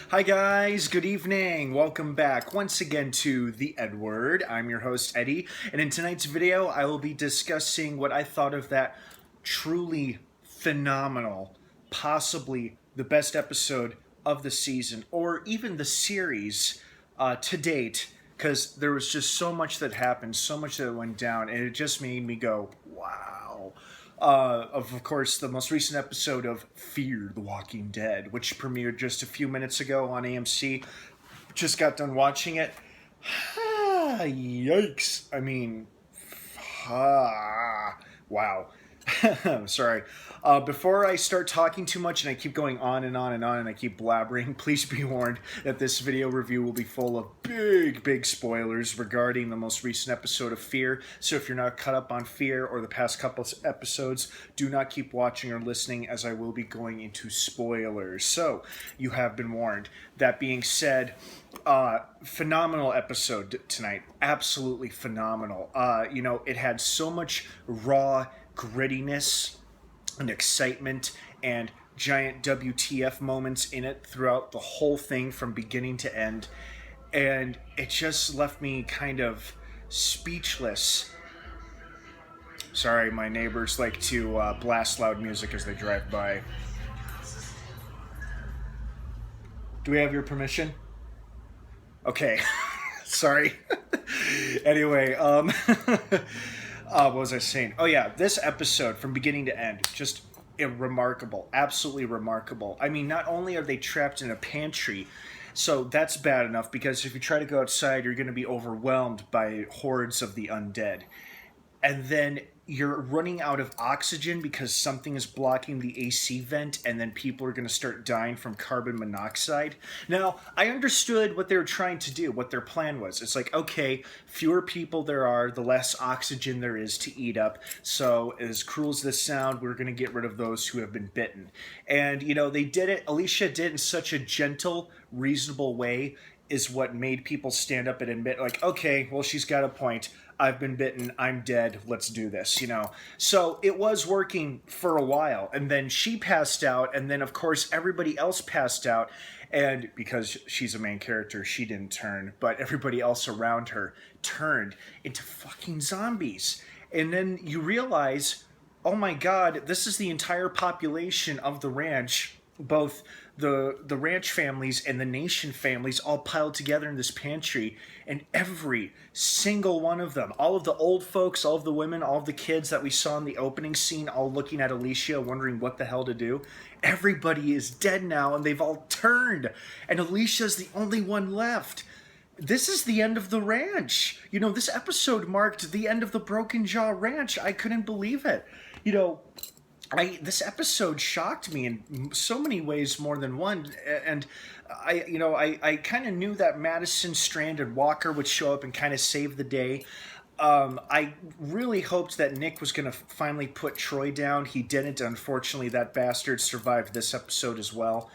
Hi guys, good evening. Welcome back once again to the EdWord. I'm your host Eddie, and in tonight's video I will be discussing what I thought of that truly phenomenal, possibly the best episode of the season, or even the series to date, because there was just so much that happened, so much that went down, and it just made me go, wow. Of course, the most recent episode of Fear the Walking Dead, which premiered just a few minutes ago on AMC. Just got done watching it. Yikes. I mean, wow. Sorry. Before I start talking too much and I keep going on and on and on and I keep blabbering, please be warned that this video review will be full of big spoilers regarding the most recent episode of Fear. So if you're not caught up on Fear or the past couple episodes, do not keep watching or listening, as I will be going into spoilers. So you have been warned. That being said, phenomenal episode tonight. Absolutely phenomenal. It had so much raw grittiness and excitement and giant WTF moments in it throughout the whole thing from beginning to end. And it just left me kind of speechless. Sorry, my neighbors like to blast loud music as they drive by. Do we have your permission? Okay. Sorry. Anyway, what was I saying? Oh yeah, this episode from beginning to end, just remarkable, absolutely remarkable. I mean, not only are they trapped in a pantry, so that's bad enough, because if you try to go outside, you're going to be overwhelmed by hordes of the undead. And then you're running out of oxygen because something is blocking the AC vent, and then people are going to start dying from carbon monoxide. Now, I understood what they were trying to do, what their plan was. It's like, okay, fewer people there are, the less oxygen there is to eat up. So as cruel as this sounds, we're going to get rid of those who have been bitten. And, they did it. Alicia did it in such a gentle, reasonable way, is what made people stand up and admit, like, okay, well, she's got a point. I've been bitten. I'm dead. Let's do this, So it was working for a while. And then she passed out. And then, of course, everybody else passed out. And because she's a main character, she didn't turn. But everybody else around her turned into fucking zombies. And then you realize, oh my God, this is the entire population of the ranch, both the ranch families and the nation families, all piled together in this pantry, and every single one of them, all of the old folks, all of the women, all of the kids that we saw in the opening scene, all looking at Alicia wondering what the hell to do, everybody is dead now, and they've all turned, and Alicia's the only one left. This is the end of the ranch. This episode marked the end of the Broken Jaw Ranch. I couldn't believe it. This episode shocked me in so many ways, more than one, and I kind of knew that Madison, Strand, and Walker would show up and kind of save the day. I really hoped that Nick was going to finally put Troy down. He didn't. Unfortunately, that bastard survived this episode as well.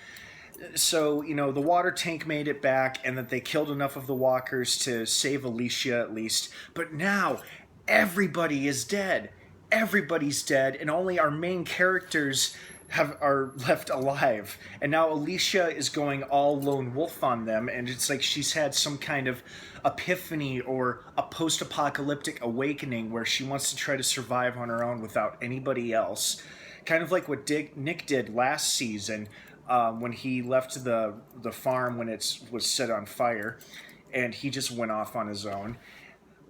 So, the water tank made it back, and that they killed enough of the walkers to save Alicia at least. But now, everybody is dead. Everybody's dead, and only our main characters are left alive. And now Alicia is going all lone wolf on them, and it's like she's had some kind of epiphany or a post-apocalyptic awakening where she wants to try to survive on her own without anybody else. Kind of like what Nick did last season, when he left the farm when it was set on fire, and he just went off on his own.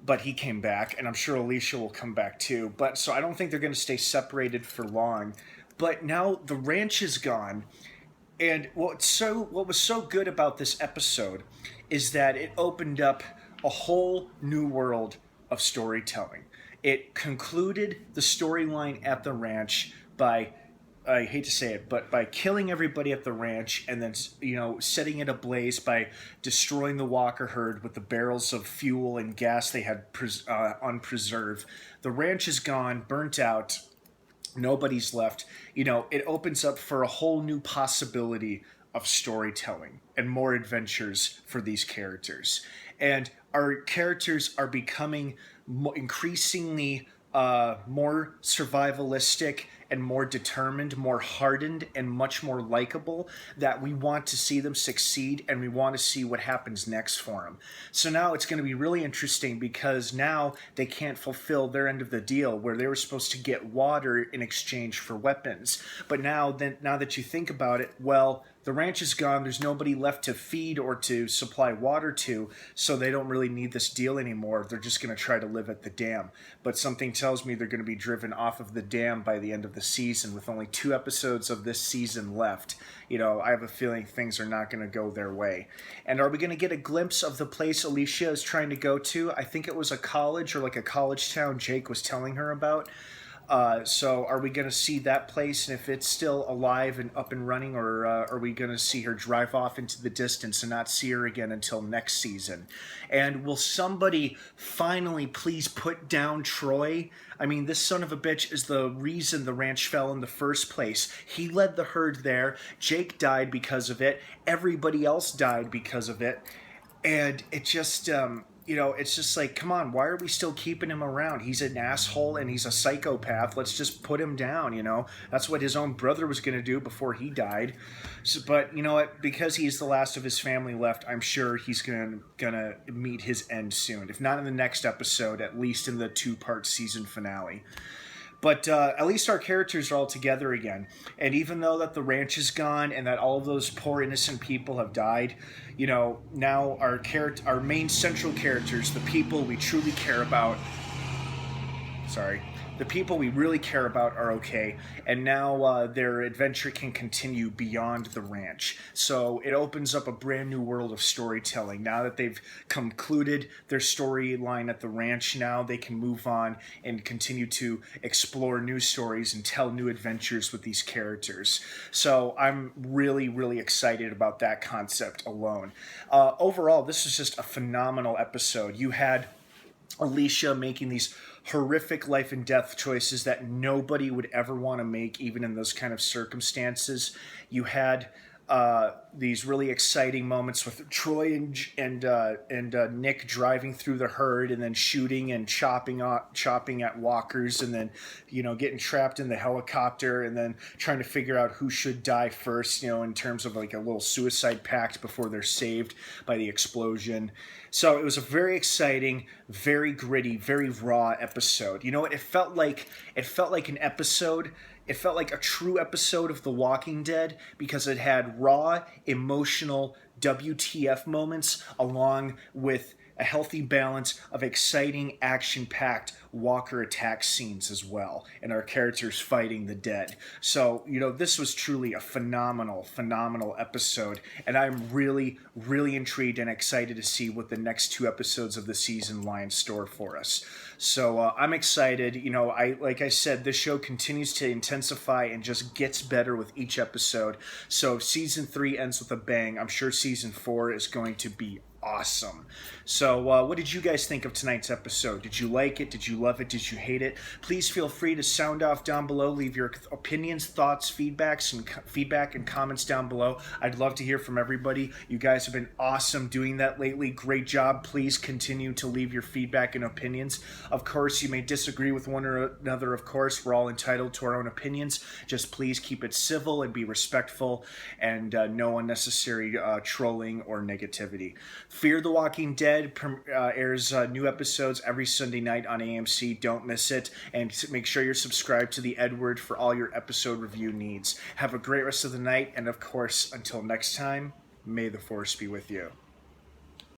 But he came back, and I'm sure Alicia will come back too. But so I don't think they're going to stay separated for long. But now the ranch is gone, and what was so good about this episode is that it opened up a whole new world of storytelling. It concluded the storyline at the ranch by, I hate to say it, but by killing everybody at the ranch, and then, setting it ablaze by destroying the Walker herd with the barrels of fuel and gas they had unpreserved. The ranch is gone, burnt out, nobody's left. It opens up for a whole new possibility of storytelling and more adventures for these characters. And our characters are becoming increasingly more survivalistic and more determined, more hardened, and much more likable, that we want to see them succeed and we want to see what happens next for them. So now it's going to be really interesting because now they can't fulfill their end of the deal where they were supposed to get water in exchange for weapons. But now that you think about it, well, the ranch is gone. There's nobody left to feed or to supply water to, so they don't really need this deal anymore. They're just going to try to live at the dam. But something tells me they're going to be driven off of the dam by the end of the season with only 2 episodes of this season left. You know, I have a feeling things are not going to go their way. And are we going to get a glimpse of the place Alicia is trying to go to? I think it was a college or like a college town Jake was telling her about. So are we going to see that place, and if it's still alive and up and running, or are we going to see her drive off into the distance and not see her again until next season? And will somebody finally please put down Troy? I mean, this son of a bitch is the reason the ranch fell in the first place. He led the herd there. Jake died because of it. Everybody else died because of it. And it just... it's just like, come on, why are we still keeping him around? He's an asshole and he's a psychopath. Let's just put him down, That's what his own brother was going to do before he died. So, but you know what? Because he's the last of his family left, I'm sure he's gonna meet his end soon. If not in the next episode, at least in the 2-part season finale. But at least our characters are all together again. And even though that the ranch is gone and that all of those poor innocent people have died, now our main central characters, the people we truly care about, the people we really care about are okay, and now their adventure can continue beyond the ranch. So it opens up a brand new world of storytelling. Now that they've concluded their storyline at the ranch, now they can move on and continue to explore new stories and tell new adventures with these characters. So I'm really, really excited about that concept alone. Overall, this is just a phenomenal episode. You had Alicia making these horrific life and death choices that nobody would ever want to make, even in those kind of circumstances. You had these really exciting moments with Troy and Nick driving through the herd and then shooting and chopping at walkers, and then getting trapped in the helicopter and then trying to figure out who should die first, in terms of like a little suicide pact before they're saved by the explosion. So it was a very exciting, very gritty, very raw episode. You know what? It felt like an episode. It felt like a true episode of The Walking Dead because it had raw, emotional WTF moments along with a healthy balance of exciting, action-packed walker attack scenes as well, and our characters fighting the dead. So, this was truly a phenomenal, phenomenal episode, and I'm really, really intrigued and excited to see what the next 2 episodes of the season lie in store for us. So I'm excited. Like I said, this show continues to intensify and just gets better with each episode. So if season 3 ends with a bang, I'm sure season 4 is going to be awesome. So what did you guys think of tonight's episode? Did you like it? Did you love it? Did you hate it? Please feel free to sound off down below. Leave your opinions, thoughts, feedback and comments down below. I'd love to hear from everybody. You guys have been awesome doing that lately. Great job. Please continue to leave your feedback and opinions. Of course, you may disagree with one or another. Of course, we're all entitled to our own opinions. Just please keep it civil and be respectful, and no unnecessary trolling or negativity. Fear the Walking Dead airs new episodes every Sunday night on AMC. Don't miss it. And make sure you're subscribed to the EdWord for all your episode review needs. Have a great rest of the night. And of course, until next time, may the Force be with you.